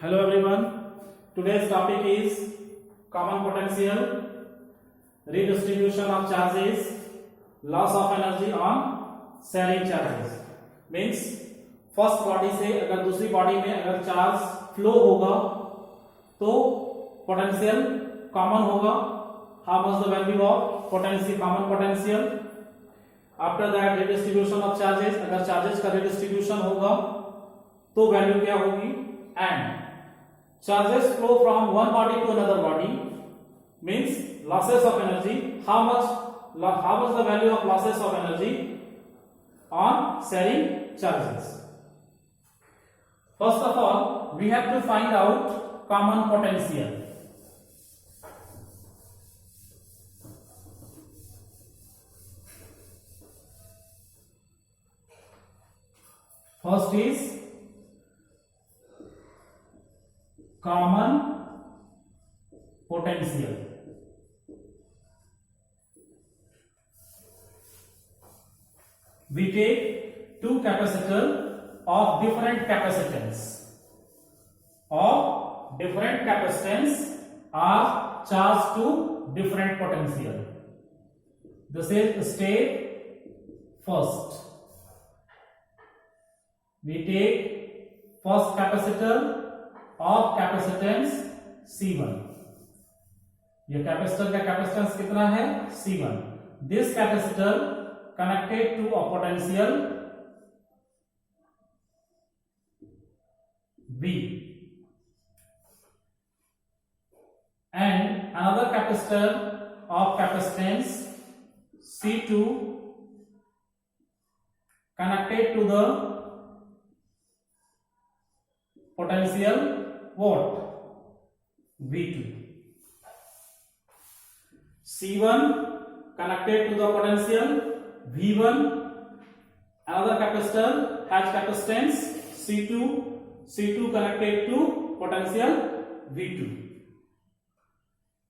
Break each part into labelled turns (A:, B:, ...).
A: Hello everyone. Today's topic is common potential, redistribution of charges, loss of energy on sharing charges. Means first body से अगर दूसरी body में अगर charge flow होगा तो potential common होगा. How much the value of potential common potential. After that redistribution of charges. अगर charges का रिडिस्ट्रीब्यूशन होगा तो वैल्यू क्या होगी. And charges flow from one body to another body means losses of energy. How much the value of losses of energy on sharing charges. First of all, we have to find out common potential. First is common potential. We take two capacitor of different capacitance. Of different capacitance are charged to different potential. This is step first. We take first capacitor of capacitance C1. ये capacitor का capacitance कितना है C1. This capacitor connected to a potential V and another capacitor of capacitance C2 connected to the potential what? V2. C1 connected to the potential V1. Another capacitor has capacitance C2. C2 connected to potential V2.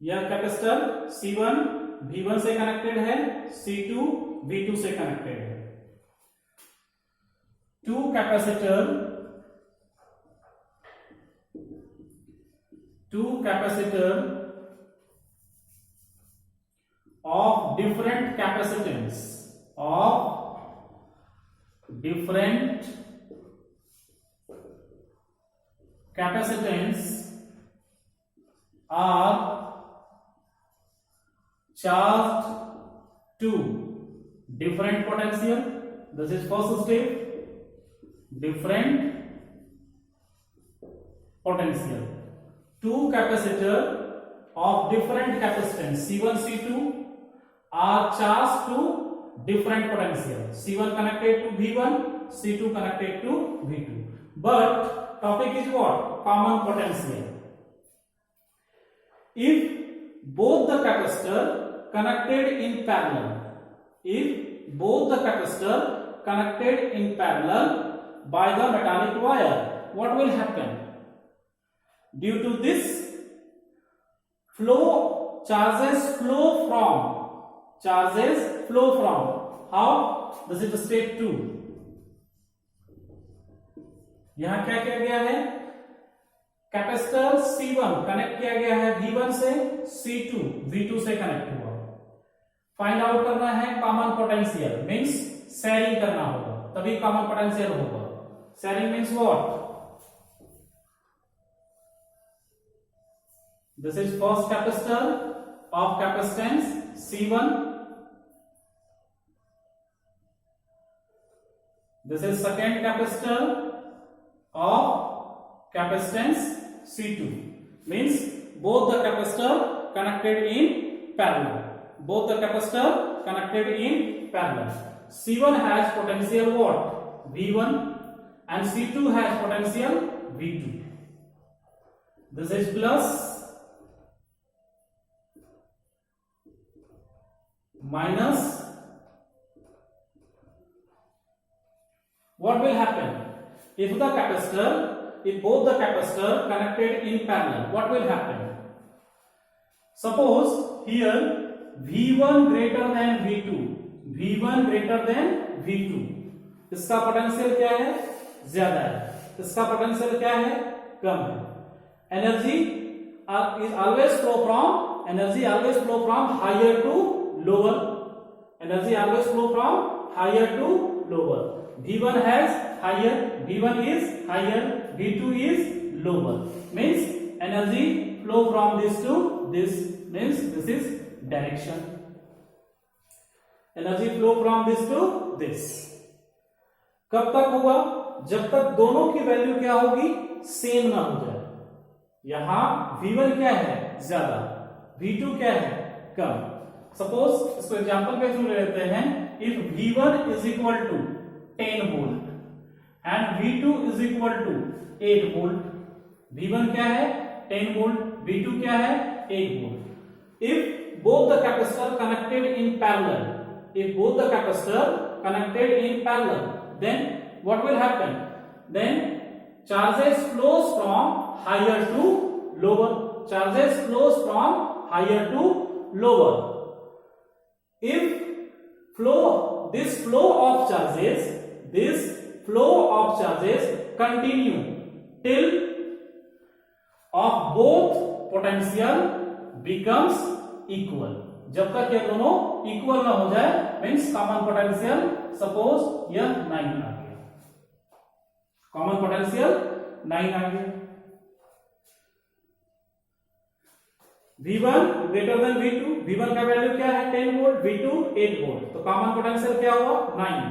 A: यह capacitor C1 V1 से connected है, C2 V2 से connected है. Two capacitor of different capacitance are charged to different potential. This is first step. Different potential. Two capacitor of different capacitance C1 C2 are charged to different potential. C1 connected to V1, C2 connected to V2. But topic is what? Common potential. If both the capacitor connected in parallel by the metallic wire, what will happen? Due to this, charges flow from how? This is the step 2. यहां क्या किया गया है? Capacitor C1 connect किया गया है V1 से, C2 V2 से कनेक्ट हुआ. फाइंड आउट करना है कॉमन पोटेंशियल. मींस शेयरिंग करना होगा तभी कॉमन पोटेंशियल होगा. Sharing means what? This is first capacitor of capacitance C1. This is second capacitor of capacitance C2. Means both the capacitor connected in parallel. C1 has potential what? V1 and C2 has potential V2. This is plus minus. What will happen if both the capacitor connected in parallel? What will happen? Suppose here V1 greater than V2. इसका potential क्या है? ज्यादा है. इसका potential क्या है? कम है. energy is always flow from higher to lower. Energy always flow from higher to lower. V1 has higher, V1 is higher, V2 is lower. Means energy flow from this to this, means this is direction. Energy flow from this to this. कब तक होगा? जब तक दोनों की value क्या होगी? Same ना हो जाए. यहां V1 क्या है? ज्यादा, V2 क्या है? कम. सपोज इसको एग्जांपल पे थ्रू ले लेते हैं. If V1 is equal to 10 volt and V2 is equal to 8 volt. V1 क्या है? 10 volt. V2 क्या है? 8 volt. If both the capacitor connected in parallel, then what will happen? Then charges flows from higher to lower. Charges flows from higher to lower. If this flow of charges continue till of both potential becomes equal. जब तक ये दोनों equal ना हो जाए, means common potential, suppose यह 9 आ गया, common potential 9 आ गया. V1 greater than V2. V1 का वैल्यू क्या है? 10 वोल्ट, V2 8 वोल्ट. तो कॉमन पोटेंशियल क्या हुआ? 9.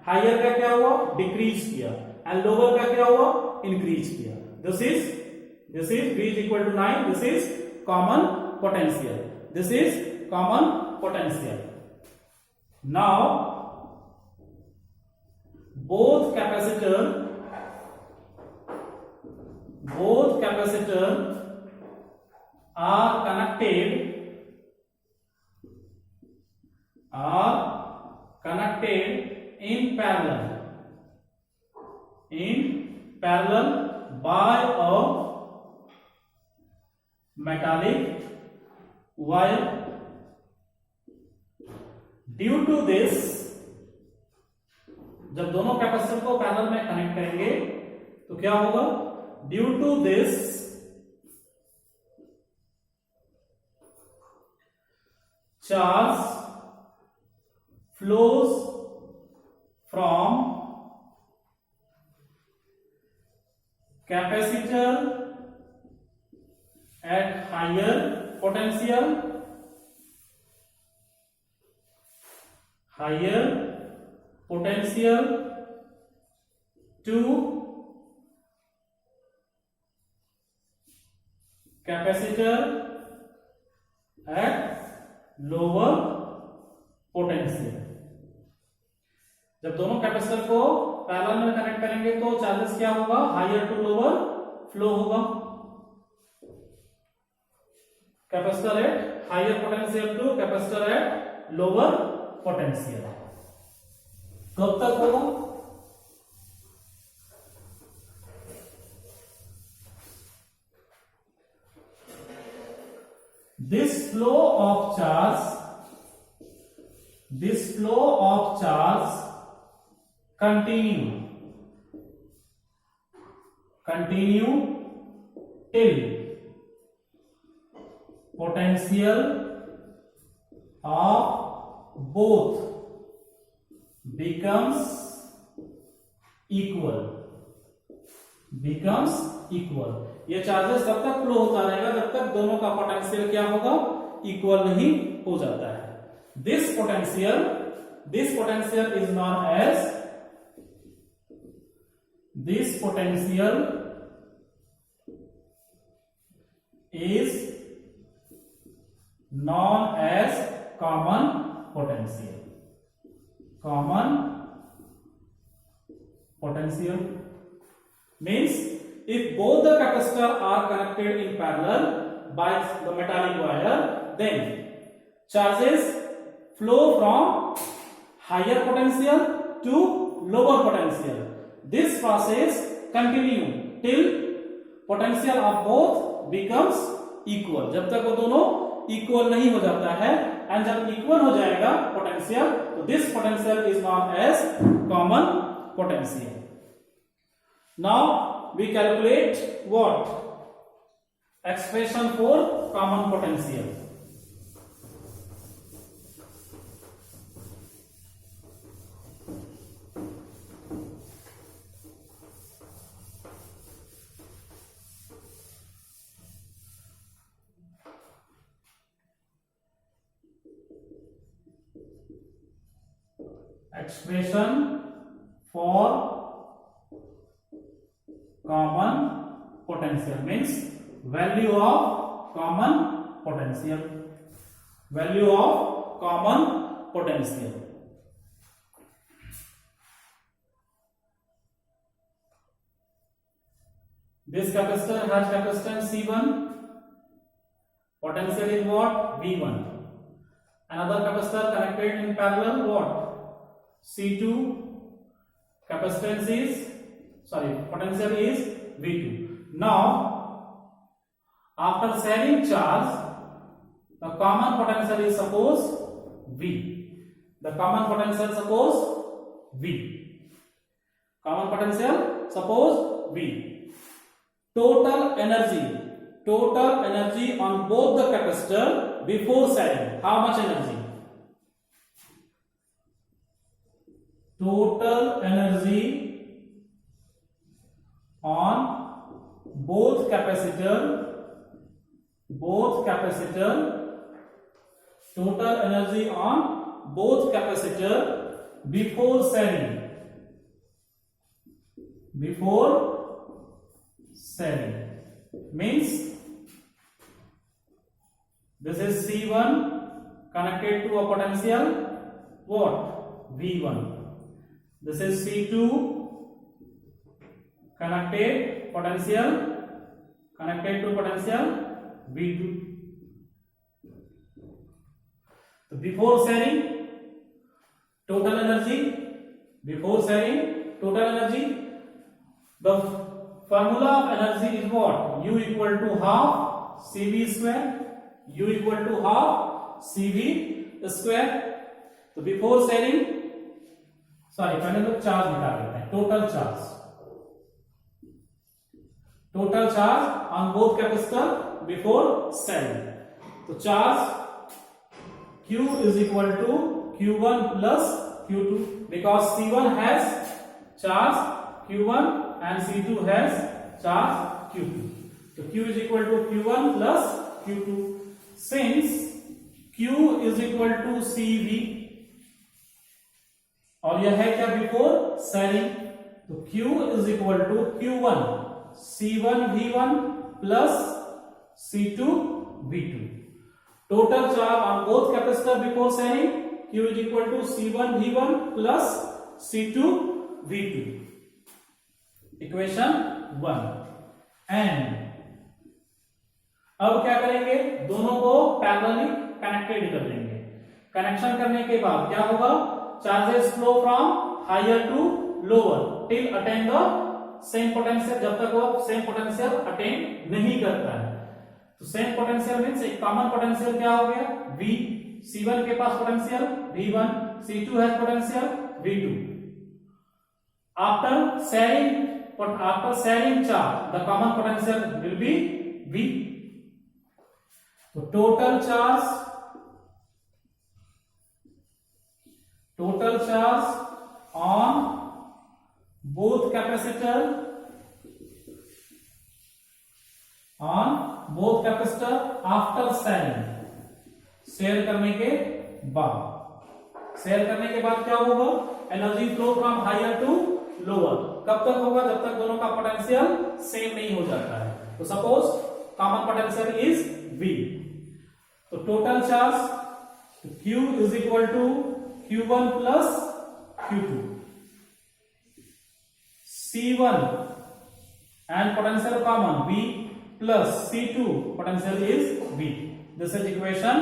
A: हायर का क्या हुआ? डिक्रीज किया. एंड लोअर का क्या हुआ? इंक्रीज किया. This is V is equal to 9. This is common potential. This is common potential. Now both capacitor are connected in parallel by a metallic wire. Due to this, जब दोनों capacitor को parallel में connect करेंगे तो क्या होगा? Due to this charge flows from capacitor at higher potential to capacitor at lower potential. जब दोनों कैपेसिटर को पैरेलल में कनेक्ट करेंगे तो चार्जेस क्या होगा? हायर टू लोअर फ्लो होगा. Capacitor at higher potential to capacitor at lower potential. कब तक होगा? This flow of charge continue till potential of both becomes equal. ये चार्जेस तब तक फ्लो होता रहेगा जब तक दोनों का पोटेंशियल क्या होगा? इक्वल नहीं हो जाता है. This potential is known as common potential means if both the capacitors are connected in parallel by the metallic wire, then charges flow from higher potential to lower potential. This process continue till potential of both becomes equal. जब तक वो दोनों equal नहीं हो जाता है, and जब equal हो जाएगा पोटेंशियल, तो this potential is known as common potential. Now we calculate what? expression for common potential. Expression for common potential means value of common potential. Value of common potential. This capacitor has capacitance C1. Potential is what? V1. Another capacitor connected in parallel, what? C2. Capacitance is, potential is V2. Now, after sharing charge, the common potential is suppose V. The common potential suppose V. Common potential suppose V. Total energy on both the capacitor before sharing. How much energy? Total energy on both capacitor, total energy on both capacitor before sharing. Means this is C1 connected to a potential, what? V1. This is C2 connected to potential V2. So before sharing total energy, the formula of energy is what? U equal to half CV square. U equal to half CV square. So before sharing, पहले तो charge निकाल लेते हैं. Total charge on both capacitor before sharing. तो charge Q is equal to Q1 plus Q2 because C1 has charge Q1 and C2 has charge Q2. So Q is equal to Q1 plus Q2. Since Q is equal to CV और यह है क्या? Before sharing. तो Q is equal to Q1 C1 V1 plus C2 V2. Total charge on both capacitor before sharing, Q is equal to C1 V1 plus C2 V2. Equation 1. And अब क्या करेंगे? दोनों को पैरेलली कनेक्टेड कर देंगे. Connection करने के बाद क्या होगा? Charges flow from higher to lower till attain the same potential. जब तक वो same potential attain नहीं करता है. तो same potential means एक common potential क्या हो गया? V. C1 के पास potential V1, C2 has potential V2. After sharing charge, the common potential will be V. So total charge on both capacitor after share करने के बाद क्या होगा? Energy flow from higher to lower. कब तक होगा? जब तक दोनों का पोटेंशियल सेम नहीं हो जाता है. तो suppose common potential is V. तो total charge Q is equal to Q1 plus Q2. C1 and potential common V plus C2 potential is V. This is equation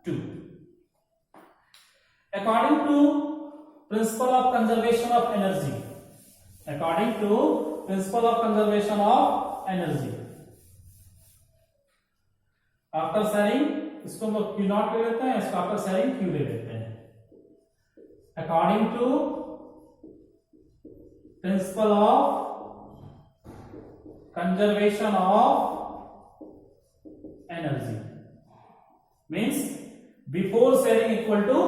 A: 2. According to principle of conservation of energy. After sharing इसको हम Q not ले लेते हैं, इसको after sharing Q ले लेते हैं. According to principle of conservation of energy. Means before sharing equal to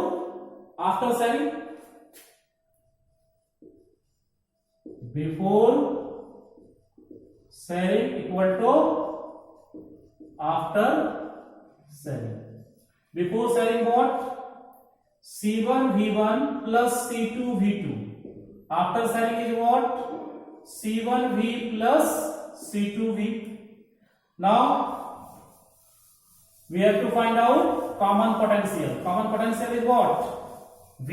A: after sharing. Before sharing equal to after sharing. Before sharing what? C1 V1 plus C2 V2. After sharing is what? C1 V plus C2 V. Now we have to find out common potential. Common potential is what? V.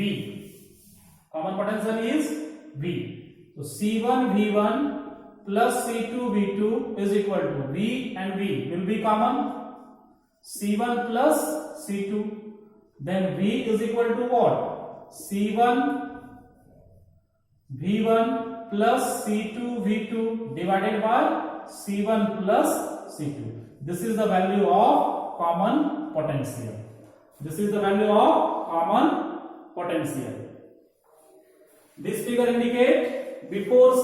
A: Common potential is V. So C1 V1 plus C2 V2 is equal to V and V will be common. C1 plus C2. Then V is equal to what? C1 V1 plus C2 V2 divided by C1 plus C2. This is the value of common potential. This is the value of common potential. This figure indicate before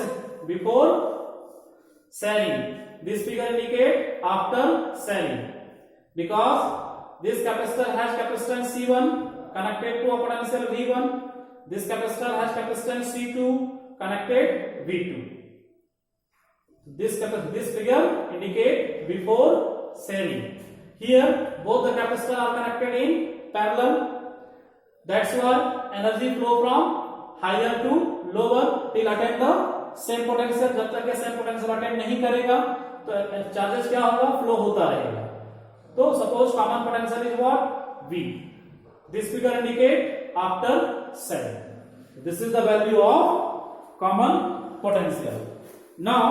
A: sharing. This figure indicate after sharing, because this capacitor has capacitance C1 connected to a potential V1. This capacitor has capacitance C2 connected V2. This figure indicate before sharing. Here both the capacitors are connected in parallel. That's why energy flow from higher to lower till attain the same potential. जब तक ये same potential attain नहीं करेगा तो charges क्या होगा? Flow होता रहेगा. तो suppose common potential is what? V. This figure indicate after sharing. This is the value of common potential. Now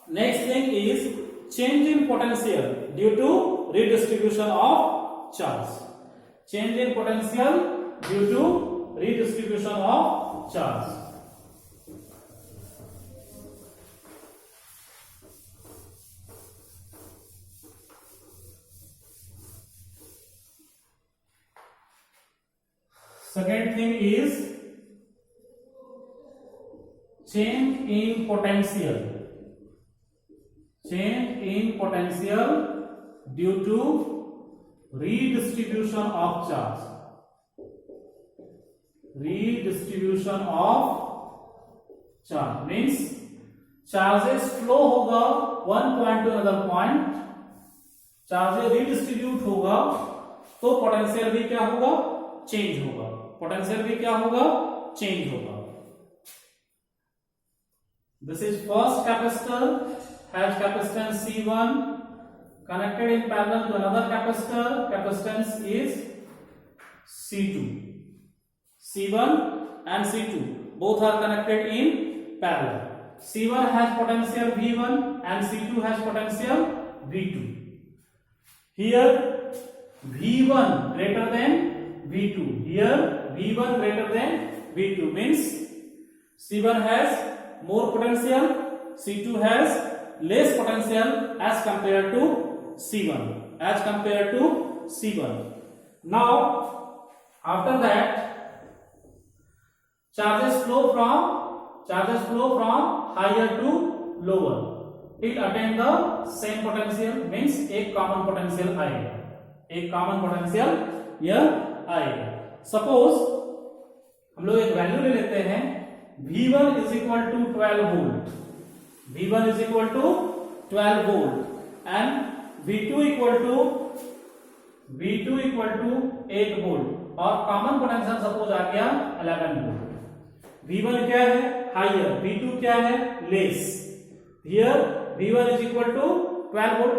A: next thing is change in potential due to redistribution of charge. Change in potential due to redistribution of charge. Second thing is change in potential. Change in potential due to redistribution of charge. Redistribution of charge means charges flow होगा one point to another point. Charges redistribute होगा तो potential भी क्या होगा? Change होगा. Potential भी क्या होगा? चेंज होगा. This is first capacitor has capacitance C1 connected in parallel to another capacitor. Capacitance is C2. C1 and C2 both are connected in parallel. C1 has potential V1 and C2 has potential V2. Here V1 greater than V2. Here V1 greater than V2 means C1 has more potential, C2 has less potential as compared to C1. As compared to C1. Now after that charges flow from higher to lower till attain the same potential means एक common potential आएगा. एक common potential यह आएगा. Suppose हम लोग एक value ले लेते हैं V1 is equal to 12 volt. V1 is equal to 12 volt and V2 equal to 8 volt और कॉमन पोटेंशियल सपोज आ गया 11 volt. V1 क्या है? हाइयर. V2 क्या है? Less. Here V1 is equal to 12 volt.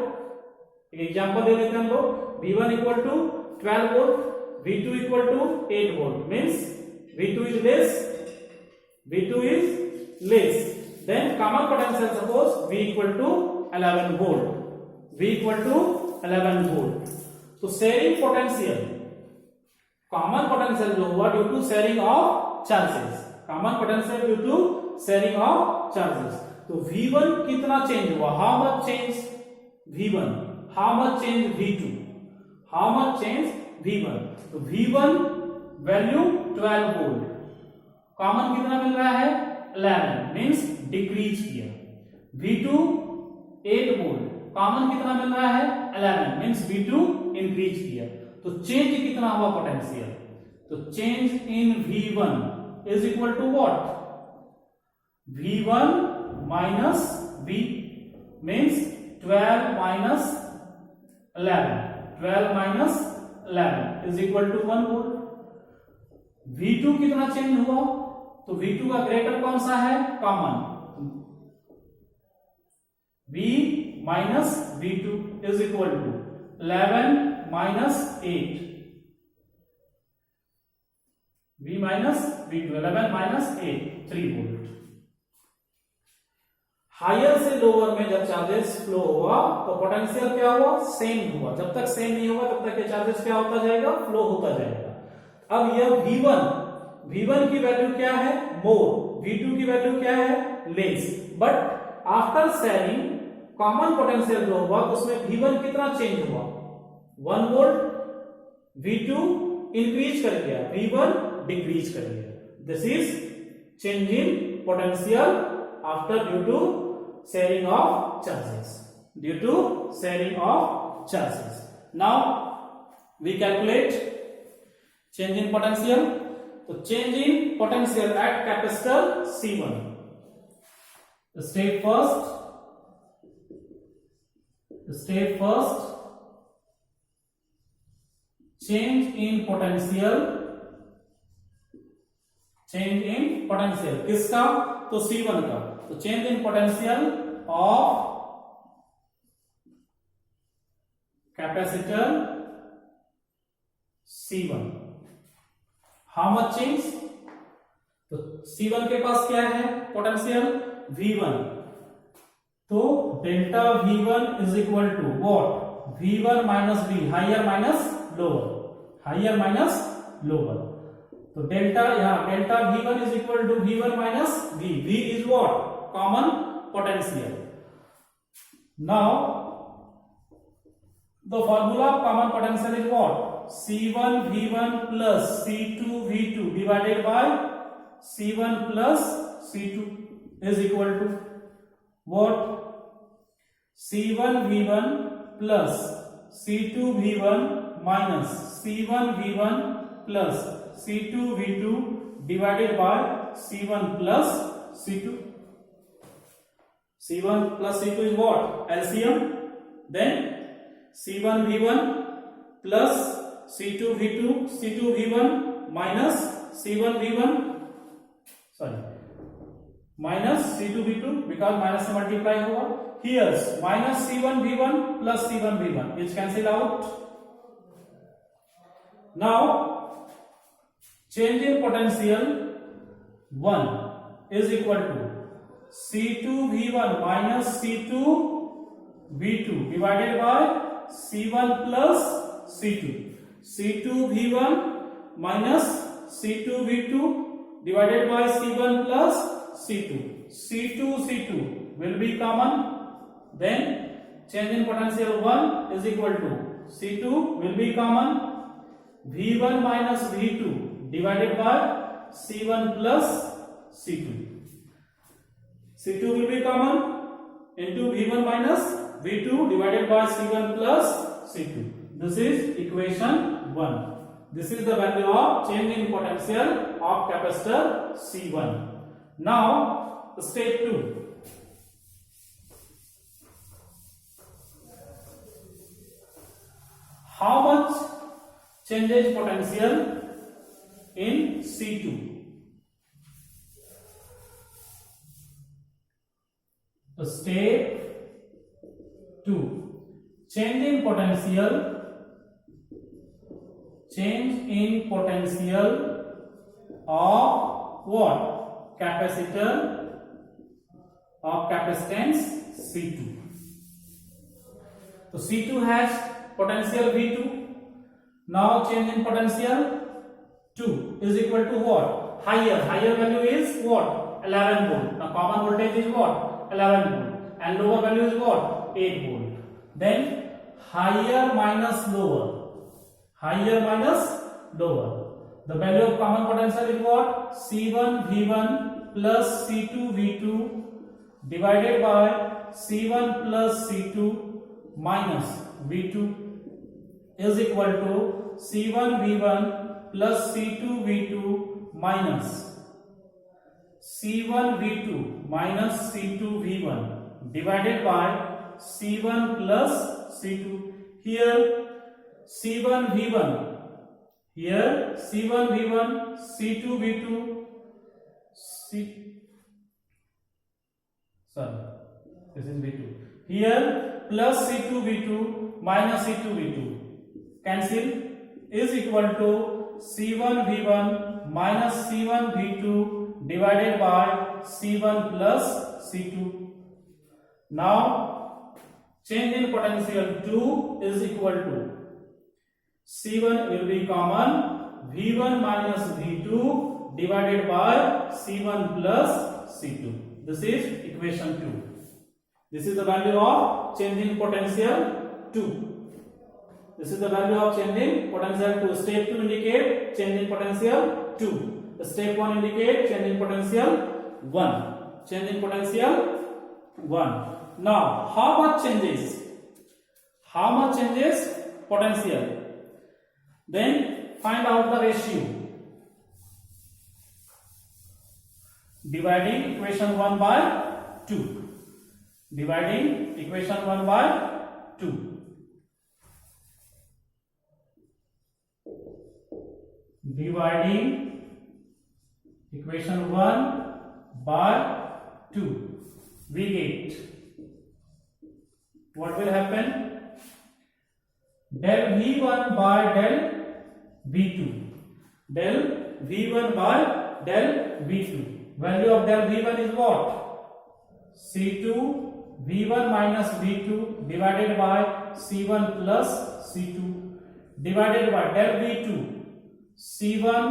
A: एक एग्जांपल ले लेते हैं हम लोग. V1 equal to 12 volt. V2 equal to 8 volt means V2 is less. Then common potential suppose V equal to 11 volt. V equal to 11 volt. So sharing potential, common potential जो हुआ due to sharing of charges. Common potential due to sharing of charges. तो V1 कितना change हुआ? How much change V1? How much change V2? How much change V1? तो V1 value 12 volt, common कितना मिल रहा है? 11 means decrease किया. V2 8 volt, common कितना मिल रहा है 11 मींस V2 इंक्रीज किया, तो चेंज कितना हुआ पोटेंशियल, तो change in V1 is equal to what, V1 minus V means 12 minus 11 is equal to 1 volt. V2 कितना चेंज हुआ, तो V2 का ग्रेटर कौन सा है, common, V minus V2 is equal to 11 minus 8, V minus V2 11 minus 8 3 volt. Higher से lower में जब चार्जेस फ्लो हुआ तो पोटेंशियल क्या हुआ, सेम हुआ, जब तक सेम नहीं होगा तब तक ये चार्जेस क्या होता जाएगा, फ्लो होता जाएगा। अब यह V1 की वैल्यू क्या है, मोर, V2 की वैल्यू क्या है, less, but after sharing common potential जो हुआ उसमें V1 कितना चेंज हुआ, 1 वोल्ट, V2 इंक्रीज कर गया, V1 डिक्रीज कर गया। This is change in potential after due to sharing of charges, due to sharing of charges. Now we calculate change in potential. So change in potential at capacitor C1. Step first, change in potential किसका, तो C1 का, तो change in potential of capacitor C1, how much change, तो C1 के पास क्या है potential V1, तो delta V1 is equal to what, V1 minus V, higher minus lower, तो डेल्टा यहां delta V1 is equal to V1 minus V, V is what, common potential. Now the formula of common potential is what, C1 V1 plus C2 V2 divided by C1 plus C2 is equal to what, C1 V1 plus C2 V1 minus C1 V1 plus C2 V2 divided by C1 plus C2. C1 plus C2 is what, LCM. Then C1 V1 plus C2 V2, C2 V1 minus C1 V1, sorry, minus C2 V2 because minus से multiply होगा. Here minus C1 V1 plus C1 V1 is cancel out. Now change in potential 1 is equal to C2 V1 minus C2 V2 divided by C1 plus C2. C2 V1 minus C2 V2 divided by C1 plus C2. C2 will be common. Then change in potential 1 is equal to C2 will be common. V1 minus V2 divided by C1 plus C2. C2 will be common into V1 minus V2 divided by C1 plus C2. This is equation 1. This is the value of change in potential of capacitor C1. Now step 2. How much changes potential in C2? Step 2. Change in potential of what? Capacitor of capacitance C2. So C2 has potential V2. Now change in potential 2 is equal to what? Higher value is what? 11 volt. Now common voltage is what? 11 volt. And lower value is what? 8 volt. Then higher minus lower. The value of common potential is what? C1 V1 plus C2 V2 divided by C1 plus C2 minus V2 is equal to C1 V1 plus C2 V2 minus C1 V2 minus C2 V1 divided by C1 plus C2. Here C1 V1, here C1 V1, C2 V2, this is V2. Here plus C2 V2 minus C2 V2 cancel is equal to C1 V1 minus C1 V2 divided by C1 plus C2. Now change in potential 2 is equal to C1 will be common, V1 minus V2 divided by C1 plus C2. This is equation 2. This is the value of change in potential 2. This is the value of change in potential 2. Step 2 indicate change in potential 2. Step 1 indicate change in potential 1. Change in potential 1. Now, how much changes? How much changes potential? Then find out the ratio. Dividing equation 1 by 2. Dividing equation 1 by 2. Dividing equation 1 by 2. We get, what will happen? Del V1 by del V2. Del V1 by del V2. Value of del V1 is what? C2 V1 minus V2 divided by C1 plus C2 divided by del V2 C1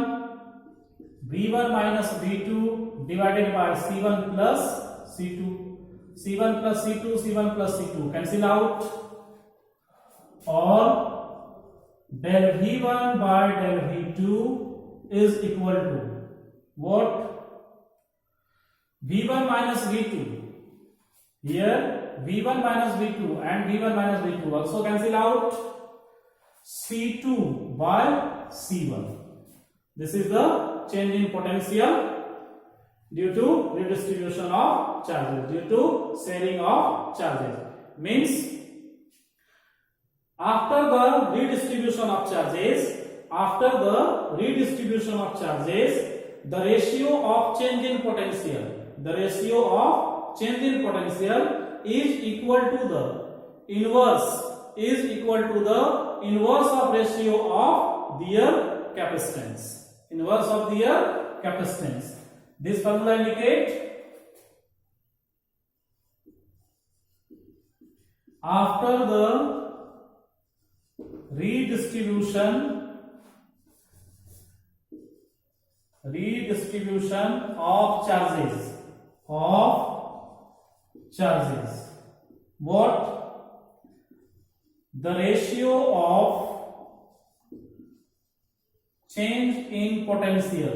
A: V1 minus V2 divided by C1 plus C2. C1 plus C2, C1 plus C2 cancel out, or del V1 by del V2 is equal to what? V1 minus V2. Here V1 minus V2 and V1 minus V2 also cancel out. C2 by C1. This is the change in potential due to redistribution of charges, due to sharing of charges. Means after the redistribution of charges, the ratio of change in potential, is equal to the inverse, of ratio of their capacitance. Inverse of their capacitance. This formula indicates after the redistribution of charges, what? The ratio of change in potential,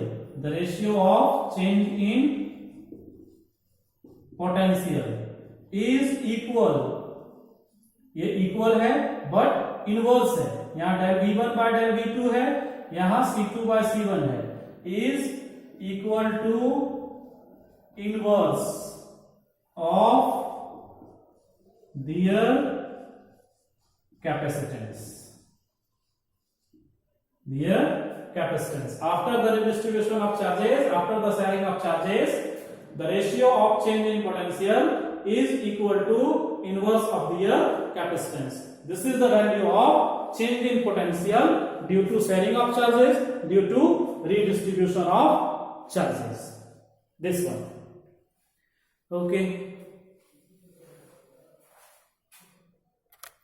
A: is equal, ये equal है but inverse है, यहाँ del V1 by del V2 है, यहाँ C2 by C1 है, is equal to inverse of their capacitance. After the redistribution of charges, after the sharing of charges, the ratio of change in potential is equal to inverse of their capacitance. This is the value of change in potential due to sharing of charges, due to redistribution of charges. This one. Okay.